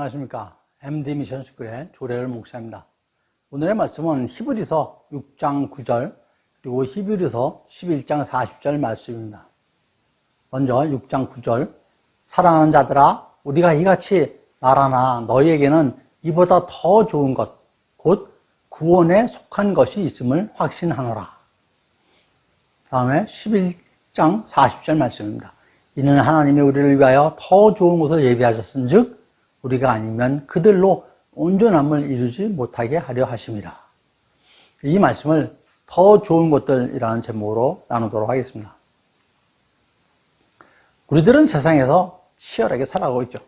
안녕하십니까. MD 미션 스쿨의 조례열 목사입니다. 오늘의 말씀은 히브리서 6장 9절 그리고 히브리서 11장 40절 말씀입니다. 먼저 6장 9절 사랑하는 자들아 우리가 이같이 말하나 너희에게는 이보다 더 좋은 것 곧 구원에 속한 것이 있음을 확신하노라. 다음에 11장 40절 말씀입니다. 이는 하나님이 우리를 위하여 더 좋은 것을 예비하셨은즉 우리가 아니면 그들로 온전함을 이루지 못하게 하려 하심이라. 이 말씀을 더 좋은 것들이라는 제목으로 나누도록 하겠습니다. 우리들은 세상에서 치열하게 살아가고 있죠.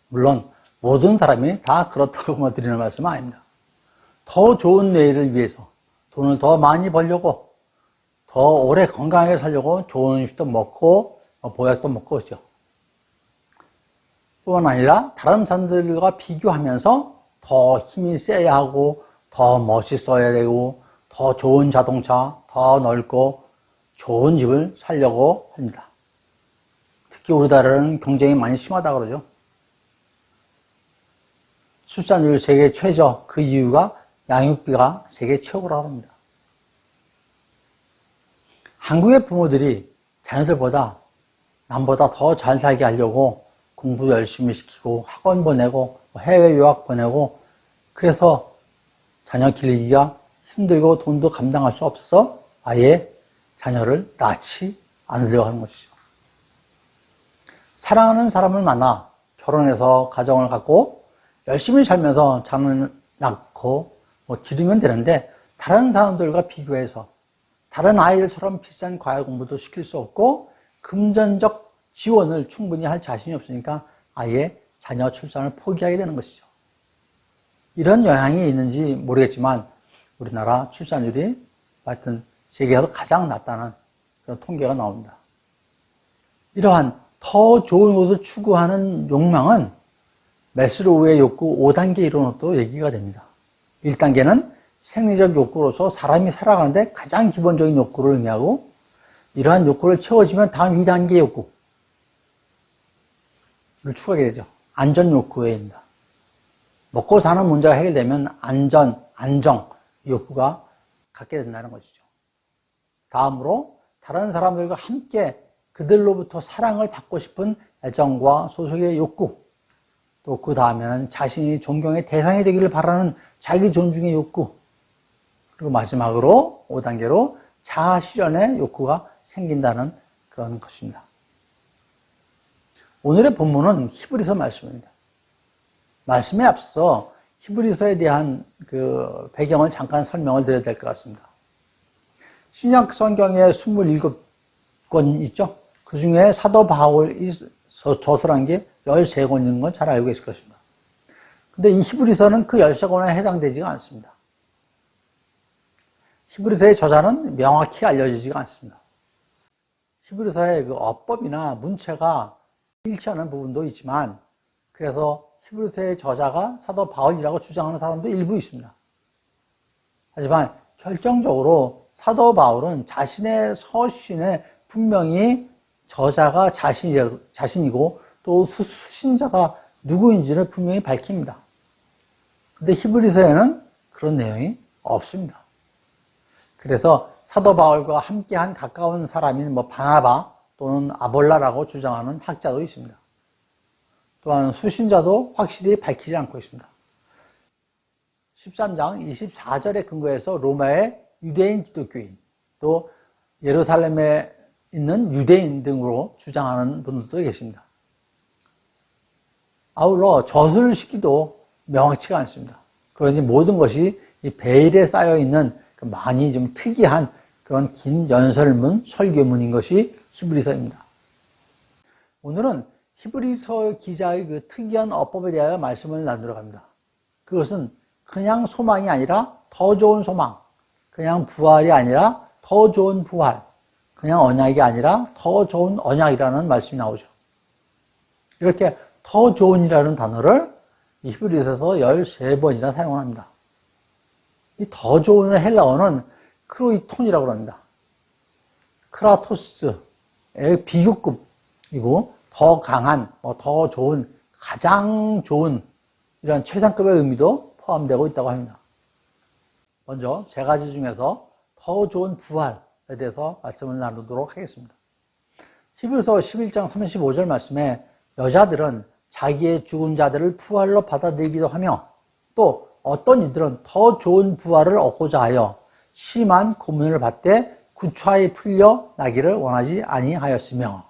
물론 모든 사람이 다 그렇다고 드리는 말씀은 아닙니다. 더 좋은 내일을 위해서 돈을 더 많이 벌려고 더 오래 건강하게 살려고 좋은 음식도 먹고 보약도 먹고 있죠. 뿐만 아니라 다른 사람들과 비교하면서 더 힘이 세야 하고 더 멋있어야 되고 더 좋은 자동차, 더 넓고 좋은 집을 살려고 합니다. 특히 우리나라는 경쟁이 많이 심하다고 그러죠. 출산율 세계 최저, 그 이유가 양육비가 세계 최고라고 합니다. 한국의 부모들이 자녀들보다 남보다 더 잘 살게 하려고 공부도 열심히 시키고 학원 보내고 해외 유학 보내고 그래서 자녀 기르기가 힘들고 돈도 감당할 수 없어서 아예 자녀를 낳지 않으려고 하는 것이죠. 사랑하는 사람을 만나 결혼해서 가정을 갖고 열심히 살면서 자녀를 낳고 기르면 되는데 다른 사람들과 비교해서 다른 아이들처럼 비싼 과외 공부도 시킬 수 없고 금전적 지원을 충분히 할 자신이 없으니까 아예 자녀 출산을 포기하게 되는 것이죠. 이런 영향이 있는지 모르겠지만 우리나라 출산율이 하여튼 세계에서 가장 낮다는 그런 통계가 나옵니다. 이러한 더 좋은 것을 추구하는 욕망은 매슬로우의 욕구 5단계 이론으로도 얘기가 됩니다. 1단계는 생리적 욕구로서 사람이 살아가는데 가장 기본적인 욕구를 의미하고 이러한 욕구를 채워지면 다음 2단계 욕구를 추구하게 되죠. 안전 욕구입니다. 먹고 사는 문제가 해결되면 안전, 안정 욕구가 갖게 된다는 것이죠. 다음으로 다른 사람들과 함께 그들로부터 사랑을 받고 싶은 애정과 소속의 욕구, 또 그 다음에는 자신이 존경의 대상이 되기를 바라는 자기 존중의 욕구, 그리고 마지막으로 5단계로 자아 실현의 욕구가 생긴다는 그런 것입니다. 오늘의 본문은 히브리서 말씀입니다. 말씀에 앞서 히브리서에 대한 그 배경을 잠깐 설명을 드려야 될 것 같습니다. 신약 성경에 27권 있죠? 그 중에 사도 바울이 저술한 게 13권 있는 건 잘 알고 계실 것입니다. 근데 이 히브리서는 그 13권에 해당되지가 않습니다. 히브리서의 저자는 명확히 알려지지가 않습니다. 히브리서의 그 어법이나 문체가 일치하는 부분도 있지만 그래서 히브리서의 저자가 사도 바울이라고 주장하는 사람도 일부 있습니다. 하지만 결정적으로 사도 바울은 자신의 서신에 분명히 저자가 자신이고 또 수신자가 누구인지를 분명히 밝힙니다. 근데 히브리서에는 그런 내용이 없습니다. 그래서 사도 바울과 함께한 가까운 사람인 바나바 또는 아볼라라고 주장하는 학자도 있습니다. 또한 수신자도 확실히 밝히지 않고 있습니다. 13장 24절에 근거해서 로마의 유대인 기독교인 또 예루살렘에 있는 유대인 등으로 주장하는 분들도 계십니다. 아울러 저술시키도 명확치가 않습니다. 그러니 모든 것이 이 베일에 쌓여있는 많이 좀 특이한 그런 긴 연설문, 설교문인 것이 히브리서입니다. 오늘은 히브리서 기자의 그 특이한 어법에 대하여 말씀을 나누러 갑니다. 그것은 그냥 소망이 아니라 더 좋은 소망, 그냥 부활이 아니라 더 좋은 부활, 그냥 언약이 아니라 더 좋은 언약이라는 말씀이 나오죠. 이렇게 더 좋은이라는 단어를 히브리서에서 13번이나 사용합니다. 이 더 좋은 헬라어는 크로이톤이라고 합니다. 크라토스의 비교급이고 더 강한, 더 좋은, 가장 좋은 이런 최상급의 의미도 포함되고 있다고 합니다. 먼저 세 가지 중에서 더 좋은 부활에 대해서 말씀을 나누도록 하겠습니다. 히브리서 11장 35절 말씀에 여자들은 자기의 죽은 자들을 부활로 받아들이기도 하며 또 어떤 이들은 더 좋은 부활을 얻고자 하여 심한 고문을 받되 구차히 풀려 나기를 원하지 아니하였으며,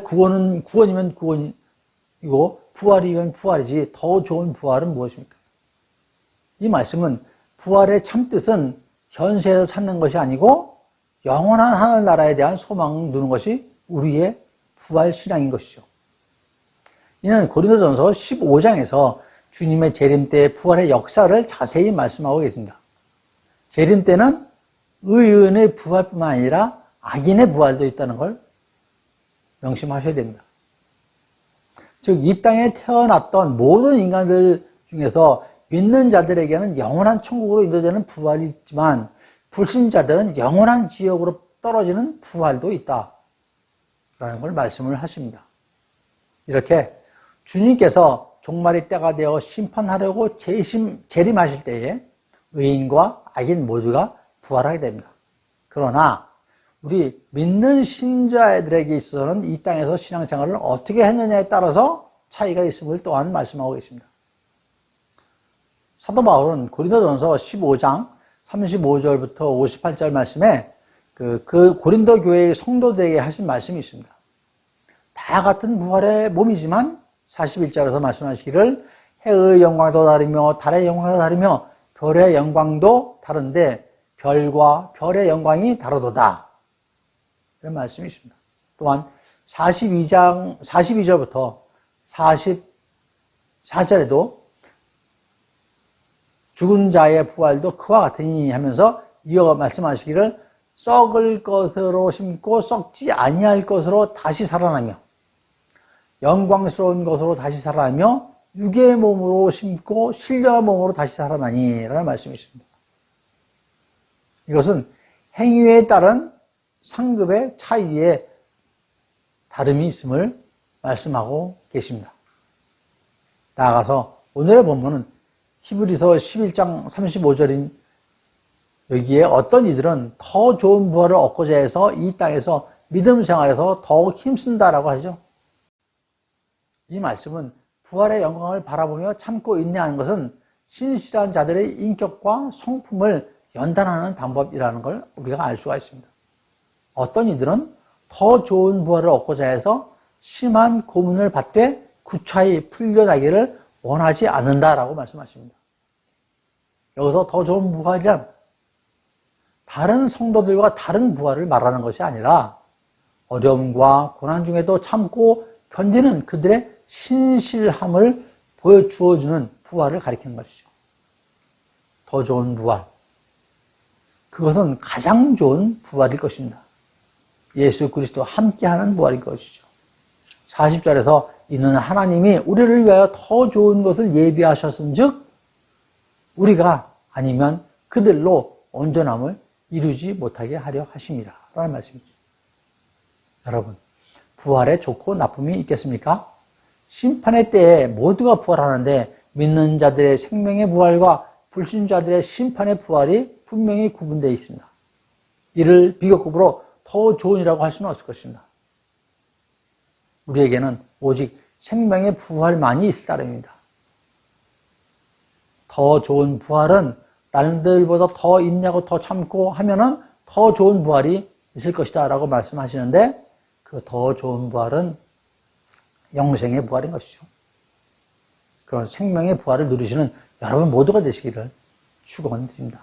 구원이면 구원이고 부활이면 부활이지 더 좋은 부활은 무엇입니까? 이 말씀은 부활의 참뜻은 현세에서 찾는 것이 아니고 영원한 하늘나라에 대한 소망을 두는 것이 우리의 부활 신앙인 것이죠. 이는 고린도전서 15장에서 주님의 재림 때의 부활의 역사를 자세히 말씀하고 계십니다. 재림 때는 의인의 부활뿐만 아니라 악인의 부활도 있다는 걸 명심하셔야 됩니다. 즉, 이 땅에 태어났던 모든 인간들 중에서 믿는 자들에게는 영원한 천국으로 인도되는 부활이 있지만 불신자들은 영원한 지옥으로 떨어지는 부활도 있다라는 걸 말씀을 하십니다. 이렇게 주님께서 종말의 때가 되어 심판하려고 재림하실 때에 의인과 악인 모두가 부활하게 됩니다. 그러나 우리 믿는 신자들에게 있어서는 이 땅에서 신앙생활을 어떻게 했느냐에 따라서 차이가 있음을 또한 말씀하고 계십니다. 사도 바울은 고린도전서 15장 35절부터 58절 말씀에 그 고린도 교회의 성도들에게 하신 말씀이 있습니다. 다 같은 부활의 몸이지만 41절에서 말씀하시기를 해의 영광도 다르며 달의 영광도 다르며 별의 영광도 다른데 별과 별의 영광이 다르도다. 이런 말씀이 있습니다. 또한 42절부터 44절에도 죽은 자의 부활도 그와 같으니 하면서 이어 말씀하시기를 썩을 것으로 심고 썩지 아니할 것으로 다시 살아나며 영광스러운 것으로 다시 살아나며 육의 몸으로 심고 신령한 몸으로 다시 살아나니 라는 말씀이 있습니다. 이것은 행위에 따른 상급의 차이에 다름이 있음을 말씀하고 계십니다. 나아가서 오늘의 본문은 히브리서 11장 35절인 여기에 어떤 이들은 더 좋은 부활을 얻고자 해서 이 땅에서 믿음 생활에서 더욱 힘쓴다라고 하죠. 이 말씀은 부활의 영광을 바라보며 참고 인내하는 것은 신실한 자들의 인격과 성품을 연단하는 방법이라는 걸 우리가 알 수가 있습니다. 어떤 이들은 더 좋은 부활을 얻고자 해서 심한 고문을 받되 구차히 풀려나기를 원하지 않는다라고 말씀하십니다. 여기서 더 좋은 부활이란 다른 성도들과 다른 부활을 말하는 것이 아니라 어려움과 고난 중에도 참고 견디는 그들의 신실함을 보여주어주는 부활을 가리키는 것이죠. 더 좋은 부활. 그것은 가장 좋은 부활일 것입니다. 예수 그리스도와 함께하는 부활일 것이죠. 40절에서 이는 하나님이 우리를 위하여 더 좋은 것을 예비하셨은즉 우리가 아니면 그들로 온전함을 이루지 못하게 하려 하심이라 라는 말씀이죠. 여러분, 부활에 좋고 나쁨이 있겠습니까? 심판의 때에 모두가 부활하는데 믿는 자들의 생명의 부활과 불신자들의 심판의 부활이 분명히 구분되어 있습니다. 이를 비교급으로 더 좋은이라고 할 수는 없을 것입니다. 우리에게는 오직 생명의 부활만이 있을 따름입니다. 더 좋은 부활은 남들보다 더 인내하고 더 참고 하면은 더 좋은 부활이 있을 것이다 라고 말씀하시는데 그 더 좋은 부활은 영생의 부활인 것이죠. 그런 생명의 부활을 누리시는 여러분 모두가 되시기를 축원드립니다.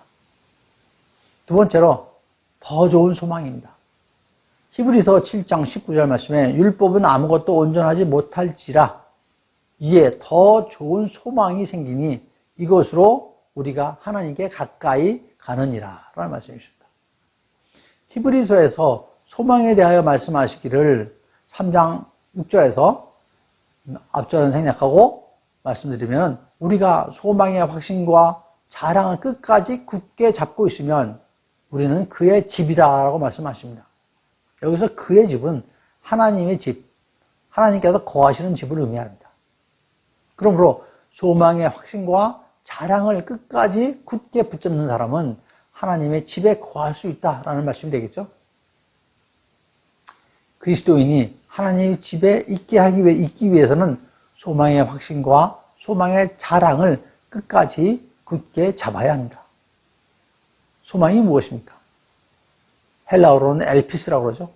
두 번째로 더 좋은 소망입니다. 히브리서 7장 19절 말씀에 율법은 아무것도 온전하지 못할지라 이에 더 좋은 소망이 생기니 이것으로 우리가 하나님께 가까이 가느니라 라는 말씀이십니다. 히브리서에서 소망에 대하여 말씀하시기를 3장 6절에서 앞절은 생략하고 말씀드리면 우리가 소망의 확신과 자랑을 끝까지 굳게 잡고 있으면 우리는 그의 집이다라고 말씀하십니다. 여기서 그의 집은 하나님의 집, 하나님께서 거하시는 집을 의미합니다. 그러므로 소망의 확신과 자랑을 끝까지 굳게 붙잡는 사람은 하나님의 집에 거할 수 있다라는 말씀이 되겠죠. 그리스도인이 하나님의 집에 있기 위해서는 소망의 확신과 소망의 자랑을 끝까지 굳게 잡아야 합니다. 소망이 무엇입니까? 헬라어로는 엘피스라고 그러죠.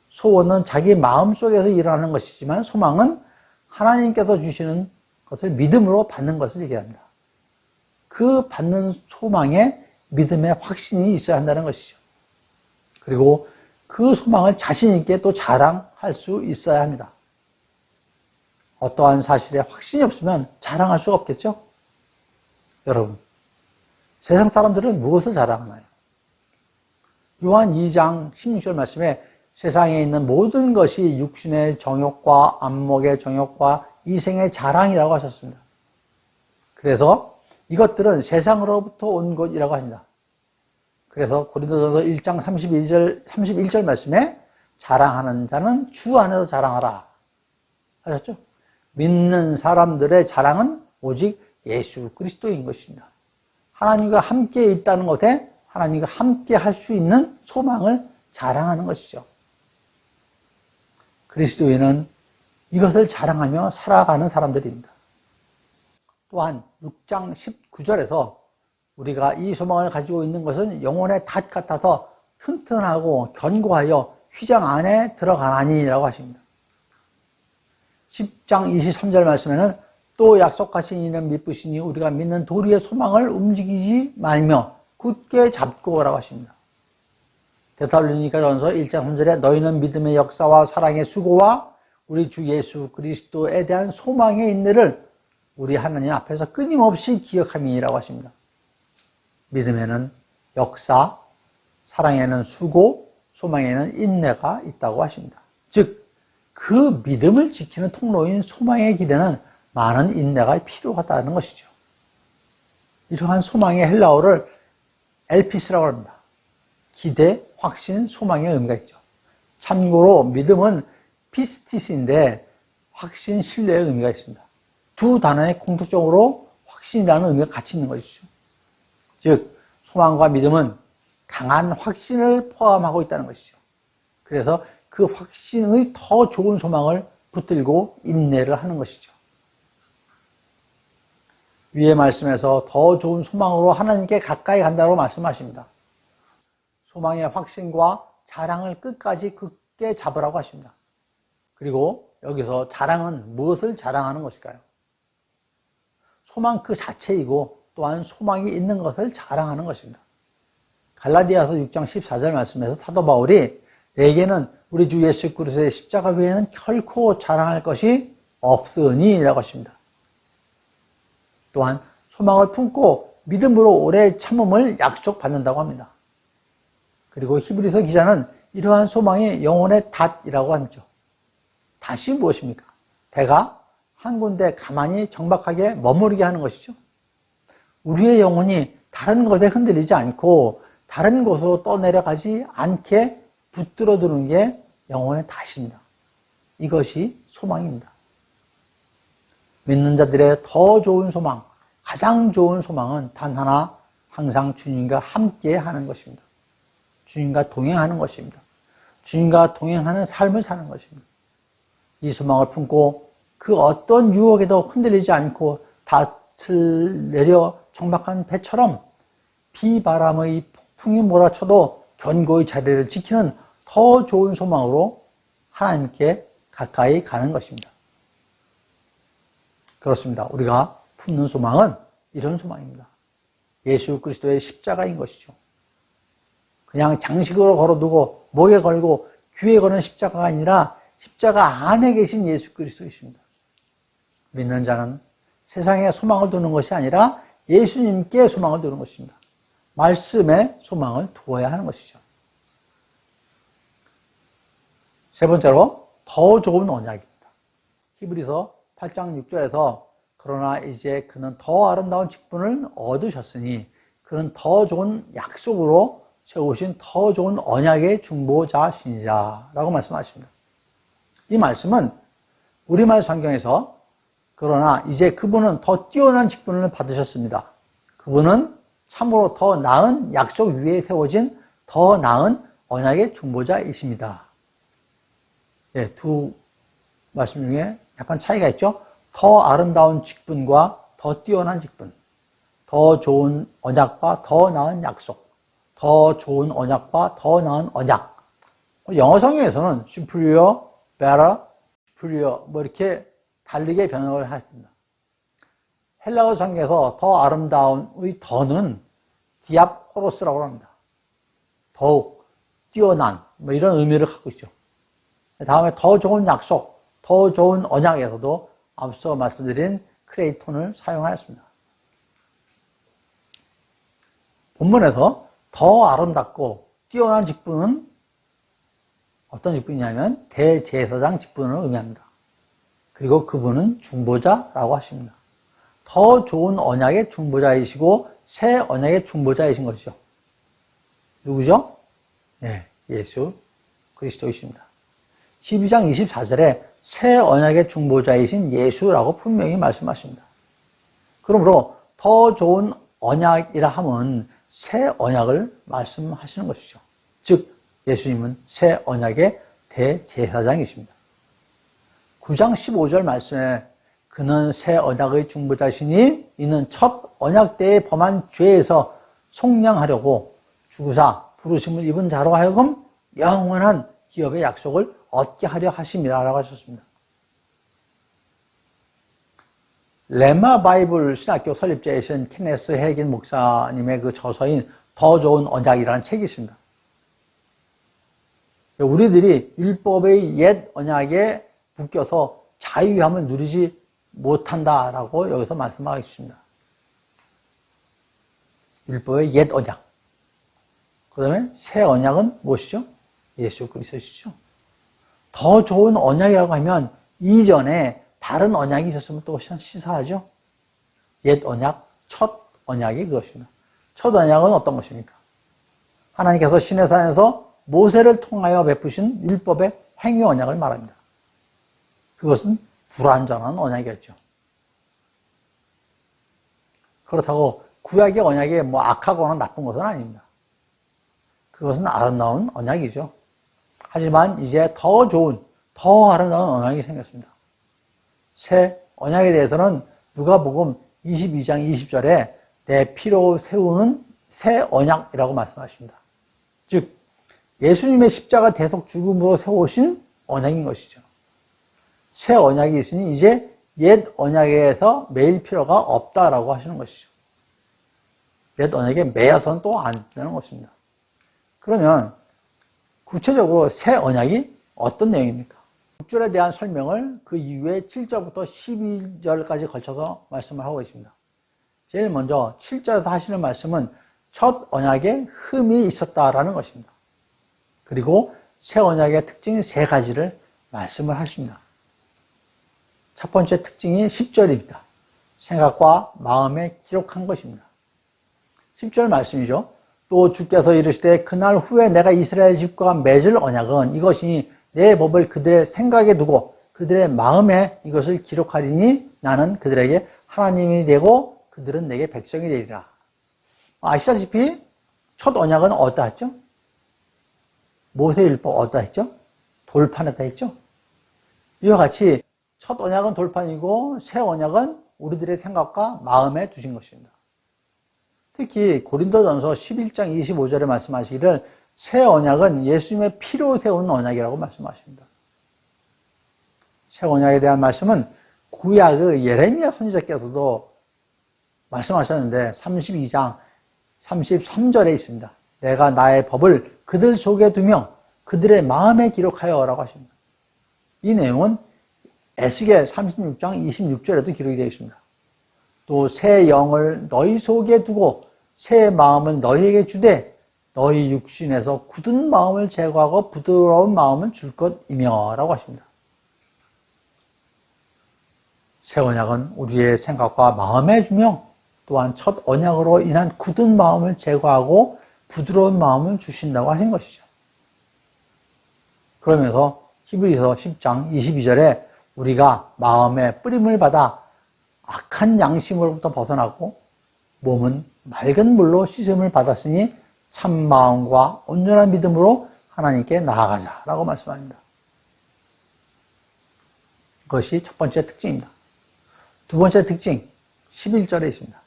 소원은 자기 마음속에서 일어나는 것이지만 소망은 하나님께서 주시는 것을 믿음으로 받는 것을 얘기합니다. 그 받는 소망에 믿음의 확신이 있어야 한다는 것이죠. 그리고 그 소망을 자신 있게 또 자랑할 수 있어야 합니다. 어떠한 사실에 확신이 없으면 자랑할 수가 없겠죠? 여러분, 세상 사람들은 무엇을 자랑하나요? 요한 2장 16절 말씀에 세상에 있는 모든 것이 육신의 정욕과 안목의 정욕과 이생의 자랑이라고 하셨습니다. 그래서 이것들은 세상으로부터 온 것이라고 합니다. 그래서 고린도전서 1장 31절 말씀에 자랑하는 자는 주 안에서 자랑하라 하셨죠? 믿는 사람들의 자랑은 오직 예수 그리스도인 것입니다. 하나님과 함께 있다는 것에 하나님과 함께 할 수 있는 소망을 자랑하는 것이죠. 그리스도인은 이것을 자랑하며 살아가는 사람들입니다. 또한 6장 19절에서 우리가 이 소망을 가지고 있는 것은 영혼의 닷 같아서 튼튼하고 견고하여 휘장 안에 들어가나니 라고 하십니다. 10장 23절 말씀에는 또 약속하신 이는 믿으시니 우리가 믿는 도리의 소망을 움직이지 말며 굳게 잡고 라고 하십니다. 데살로니가전서 1장 3절에 너희는 믿음의 역사와 사랑의 수고와 우리 주 예수 그리스도에 대한 소망의 인내를 우리 하나님 앞에서 끊임없이 기억함이라고 하십니다. 믿음에는 역사, 사랑에는 수고, 소망에는 인내가 있다고 하십니다. 즉, 그 믿음을 지키는 통로인 소망의 길에는 많은 인내가 필요하다는 것이죠. 이러한 소망의 헬라어를 엘피스라고 합니다. 기대, 확신, 소망의 의미가 있죠. 참고로 믿음은 피스티스인데 확신, 신뢰의 의미가 있습니다. 두 단어에 공통적으로 확신이라는 의미가 같이 있는 것이죠. 즉, 소망과 믿음은 강한 확신을 포함하고 있다는 것이죠. 그래서 그 확신의 더 좋은 소망을 붙들고 인내를 하는 것이죠. 위의 말씀에서 더 좋은 소망으로 하나님께 가까이 간다고 말씀하십니다. 소망의 확신과 자랑을 끝까지 굳게 잡으라고 하십니다. 그리고 여기서 자랑은 무엇을 자랑하는 것일까요? 소망 그 자체이고 또한 소망이 있는 것을 자랑하는 것입니다. 갈라디아서 6장 14절 말씀에서 사도 바울이 내게는 우리 주 예수 그리스도의 십자가 외에는 결코 자랑할 것이 없으니 라고 하십니다. 또한 소망을 품고 믿음으로 오래 참음을 약속받는다고 합니다. 그리고 히브리서 기자는 이러한 소망이 영혼의 닷이라고 하죠. 닷이 무엇입니까? 배가 한 군데 가만히 정박하게 머무르게 하는 것이죠. 우리의 영혼이 다른 것에 흔들리지 않고 다른 곳으로 떠내려가지 않게 붙들어 두는 게 영혼의 닷입니다. 이것이 소망입니다. 믿는 자들의 더 좋은 소망, 가장 좋은 소망은 단 하나, 항상 주님과 함께 하는 것입니다. 주님과 동행하는 것입니다. 주님과 동행하는 삶을 사는 것입니다. 이 소망을 품고 그 어떤 유혹에도 흔들리지 않고 닷을 내려 정박한 배처럼 비바람의 폭풍이 몰아쳐도 견고히 자리를 지키는 더 좋은 소망으로 하나님께 가까이 가는 것입니다. 그렇습니다. 우리가 품는 소망은 이런 소망입니다. 예수 그리스도의 십자가인 것이죠. 그냥 장식으로 걸어두고 목에 걸고 귀에 거는 십자가가 아니라 십자가 안에 계신 예수 그리스도이십니다. 믿는 자는 세상에 소망을 두는 것이 아니라 예수님께 소망을 두는 것입니다. 말씀에 소망을 두어야 하는 것이죠. 세 번째로 더 좋은 언약입니다. 히브리서 8장 6절에서 그러나 이제 그는 더 아름다운 직분을 얻으셨으니 그는 더 좋은 약속으로 세우신 더 좋은 언약의 중보자시니라 라고 말씀하십니다. 이 말씀은 우리말 성경에서 그러나 이제 그분은 더 뛰어난 직분을 받으셨습니다. 그분은 참으로 더 나은 약속 위에 세워진 더 나은 언약의 중보자이십니다. 네, 두 말씀 중에 약간 차이가 있죠. 더 아름다운 직분과 더 뛰어난 직분, 더 좋은 언약과 더 나은 약속, 더 좋은 언약과 더 나은 언약. 영어 성경에서는 superior, better, superior 뭐 이렇게 달리게 번역을 했습니다. 헬라어 성경에서 더 아름다운의 더는 디압호로스라고 합니다. 더욱 뛰어난 뭐 이런 의미를 갖고 있죠. 다음에 더 좋은 약속, 더 좋은 언약에서도 앞서 말씀드린 크레이톤을 사용하였습니다. 본문에서 더 아름답고 뛰어난 직분은 어떤 직분이냐면 대제사장 직분을 의미합니다. 그리고 그분은 중보자라고 하십니다. 더 좋은 언약의 중보자이시고 새 언약의 중보자이신 것이죠. 누구죠? 네, 예수 그리스도이십니다. 12장 24절에 새 언약의 중보자이신 예수라고 분명히 말씀하십니다. 그러므로 더 좋은 언약이라 함은 새 언약을 말씀하시는 것이죠. 즉 예수님은 새 언약의 대제사장이십니다. 9장 15절 말씀에 그는 새 언약의 중보자시니 이는 첫 언약 때에 범한 죄에서 속량하려고 주구사 부르심을 입은 자로 하여금 영원한 기업의 약속을 얻게 하려 하심이라고 하셨습니다. 레마 바이블 신학교 설립자이신 케네스 해긴 목사님의 그 저서인 더 좋은 언약이라는 책이 있습니다. 우리들이 율법의 옛 언약에 묶여서 자유함을 누리지 못한다라고 여기서 말씀하고 있습니다. 율법의 옛 언약. 그 다음에 새 언약은 무엇이죠? 예수 그리스도시죠. 더 좋은 언약이라고 하면 이전에 다른 언약이 있었으면 또 시사하죠. 옛 언약, 첫 언약이 그것입니다. 첫 언약은 어떤 것입니까? 하나님께서 시내산에서 모세를 통하여 베푸신 율법의 행위 언약을 말합니다. 그것은 불완전한 언약이었죠. 그렇다고 구약의 언약이 뭐 악하거나 나쁜 것은 아닙니다. 그것은 아름다운 언약이죠. 하지만 이제 더 좋은, 더 아름다운 언약이 생겼습니다. 새 언약에 대해서는 누가복음 22장 20절에 내 피로 세우는 새 언약이라고 말씀하십니다. 즉 예수님의 십자가 대속 죽음으로 세우신 언약인 것이죠. 새 언약이 있으니 이제 옛 언약에서 매일 필요가 없다라고 하시는 것이죠. 옛 언약에 매여서는 또 안 되는 것입니다. 그러면 구체적으로 새 언약이 어떤 내용입니까? 6절에 대한 설명을 그 이후에 7절부터 12절까지 걸쳐서 말씀을 하고 있습니다. 제일 먼저 7절에서 하시는 말씀은 첫 언약에 흠이 있었다라는 것입니다. 그리고 새 언약의 특징 세 가지를 말씀을 하십니다. 첫 번째 특징이 10절입니다. 생각과 마음에 기록한 것입니다. 10절 말씀이죠. 또 주께서 이르시되 그날 후에 내가 이스라엘 집과 맺을 언약은 이것이니 내 법을 그들의 생각에 두고 그들의 마음에 이것을 기록하리니 나는 그들에게 하나님이 되고 그들은 내게 백성이 되리라. 아시다시피 첫 언약은 어디다 했죠? 모세율법 어디다 했죠? 돌판에다 했죠? 이와 같이 첫 언약은 돌판이고 새 언약은 우리들의 생각과 마음에 두신 것입니다. 특히 고린도전서 11장 25절에 말씀하시기를 새 언약은 예수님의 피로 세운 언약이라고 말씀하십니다. 새 언약에 대한 말씀은 구약의 예레미야 선지자께서도 말씀하셨는데 32장 33절에 있습니다. 내가 나의 법을 그들 속에 두며 그들의 마음에 기록하여 라고 하십니다. 이 내용은 에스겔 36장 26절에도 기록이 되어 있습니다. 또 새 영을 너희 속에 두고 새 마음을 너희에게 주되 너희 육신에서 굳은 마음을 제거하고 부드러운 마음을 줄 것이며 라고 하십니다. 새 언약은 우리의 생각과 마음에 주며 또한 첫 언약으로 인한 굳은 마음을 제거하고 부드러운 마음을 주신다고 하신 것이죠. 그러면서 히브리서 10장 22절에 우리가 마음의 뿌림을 받아 악한 양심으로부터 벗어나고 몸은 맑은 물로 씻음을 받았으니 참 마음과 온전한 믿음으로 하나님께 나아가자라고 말씀합니다. 그것이 첫 번째 특징입니다. 두 번째 특징, 11절에 있습니다.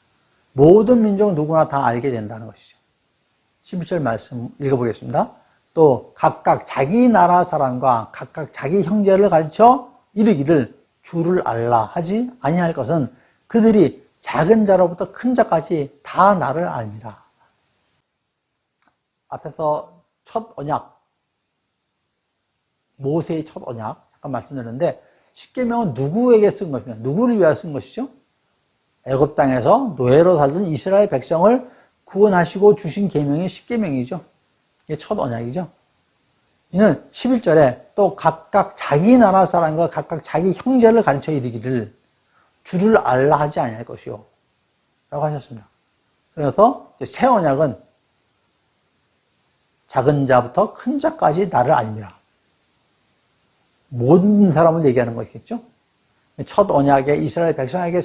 모든 민족 누구나 다 알게 된다는 것이죠. 11절 말씀 읽어보겠습니다. 또 각각 자기 나라 사람과 각각 자기 형제를 가르쳐 이르기를 주를 알라 하지 아니할 것은 그들이 작은 자로부터 큰 자까지 다 나를 알리라. 앞에서 첫 언약, 모세의 첫 언약 잠깐 말씀드렸는데 십계명은 누구에게 쓴 것이냐? 누구를 위하여 쓴 것이죠? 애굽 땅에서 노예로 살던 이스라엘 백성을 구원하시고 주신 계명이 십계명이죠. 이게 첫 언약이죠. 이는 11절에 또 각각 자기 나라 사람과 각각 자기 형제를 가르쳐 이르기를 주를 알라 하지 아니할 것이요 라고 하셨습니다. 그래서 새 언약은 작은 자부터 큰 자까지 나를 알리라. 모든 사람을 얘기하는 것이겠죠. 첫 언약에 이스라엘 백성에게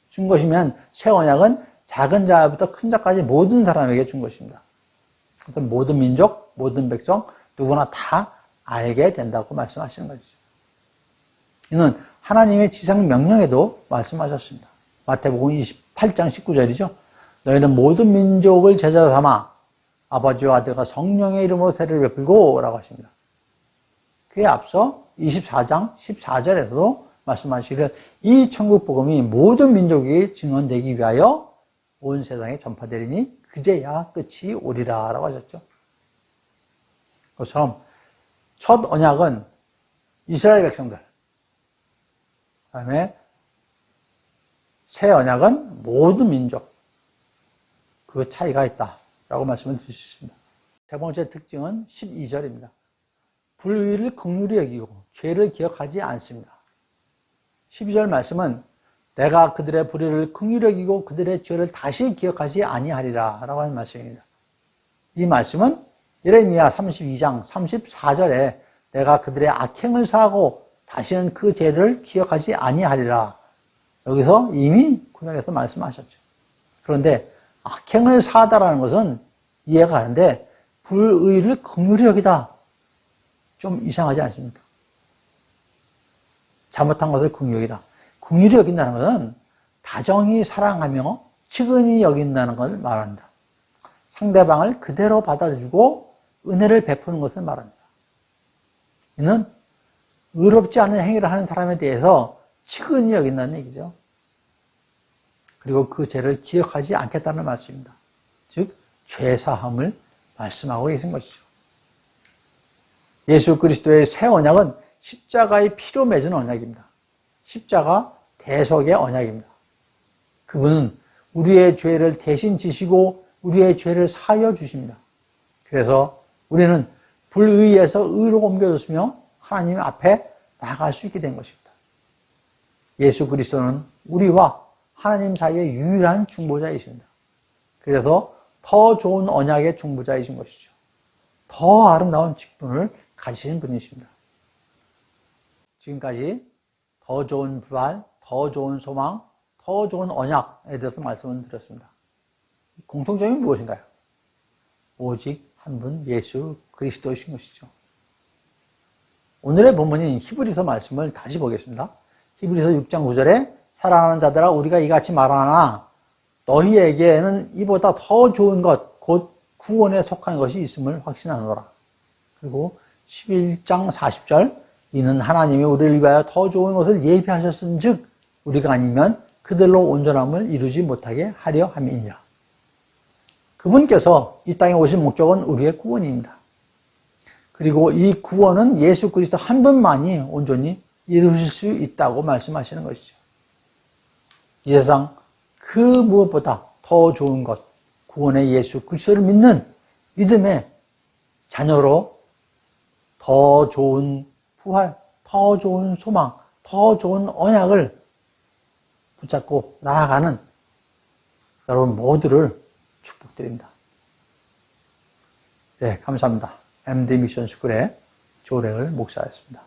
준 것이면 새 언약은 작은 자부터 큰 자까지 모든 사람에게 준 것입니다. 그래서 모든 민족, 모든 백성 누구나 다 알게 된다고 말씀하시는 것이죠. 이는 하나님의 지상 명령에도 말씀하셨습니다. 마태복음 28장 19절이죠. 너희는 모든 민족을 제자 삼아 아버지와 아들과 성령의 이름으로 세례를 베풀고 라고 하십니다. 그에 앞서 24장 14절에서도 말씀하시기를 이 천국 복음이 모든 민족에게 증언되기 위하여 온 세상에 전파되리니 그제야 끝이 오리라 라고 하셨죠. 그것처럼 첫 언약은 이스라엘 백성들, 그 다음에 새 언약은 모든 민족, 그 차이가 있다라고 말씀을 드릴 수 있습니다. 세 번째 특징은 12절입니다. 불의를 긍휼히 여기고 죄를 기억하지 않습니다. 12절 말씀은 내가 그들의 불의를 긍휼히 여기고 그들의 죄를 다시 기억하지 아니하리라 라고 하는 말씀입니다. 이 말씀은 예레미야 32장 34절에 내가 그들의 악행을 사하고 다시는 그 죄를 기억하지 아니하리라. 여기서 이미 구약에서 말씀하셨죠. 그런데 악행을 사하다라는 것은 이해가 가는데 불의를 긍휼히 여기다. 좀 이상하지 않습니까? 잘못한 것을 긍휼히 여기다. 긍휼히 여긴다는 것은 다정히 사랑하며 측은히 여긴다는 것을 말합니다. 상대방을 그대로 받아주고 은혜를 베푸는 것을 말합니다. 이는 의롭지 않은 행위를 하는 사람에 대해서 측은히 여긴다는 얘기죠. 그리고 그 죄를 기억하지 않겠다는 말씀입니다. 즉 죄사함을 말씀하고 계신 것이죠. 예수 그리스도의 새 언약은 십자가의 피로 맺은 언약입니다. 십자가 대속의 언약입니다. 그분은 우리의 죄를 대신 지시고 우리의 죄를 사하여 주십니다. 그래서 우리는 불의에서 의로 옮겨졌으며 하나님 앞에 나아갈 수 있게 된 것입니다. 예수 그리스도는 우리와 하나님 사이의 유일한 중보자이십니다. 그래서 더 좋은 언약의 중보자이신 것이죠. 더 아름다운 직분을 가지신 분이십니다. 지금까지 더 좋은 부활, 더 좋은 소망, 더 좋은 언약에 대해서 말씀을 드렸습니다. 공통점이 무엇인가요? 오직 한 분 예수 그리스도이신 것이죠. 오늘의 본문인 히브리서 말씀을 다시 보겠습니다. 히브리서 6장 9절에 사랑하는 자들아 우리가 이같이 말하나 너희에게는 이보다 더 좋은 것 곧 구원에 속한 것이 있음을 확신하노라. 그리고 11장 40절 이는 하나님이 우리를 위하여 더 좋은 것을 예비하셨은즉 우리가 아니면 그들로 온전함을 이루지 못하게 하려 함이니라. 그분께서 이 땅에 오신 목적은 우리의 구원입니다. 그리고 이 구원은 예수 그리스도 한 분만이 온전히 이루실 수 있다고 말씀하시는 것이죠. 이 세상 그 무엇보다 더 좋은 것, 구원의 예수 그리스도를 믿는 믿음의 자녀로 더 좋은 부활, 더 좋은 소망, 더 좋은 언약을 붙잡고 나아가는 여러분 모두를 축복드립니다. 네, 감사합니다. MD 미션 스쿨의 조랭을 목사였습니다.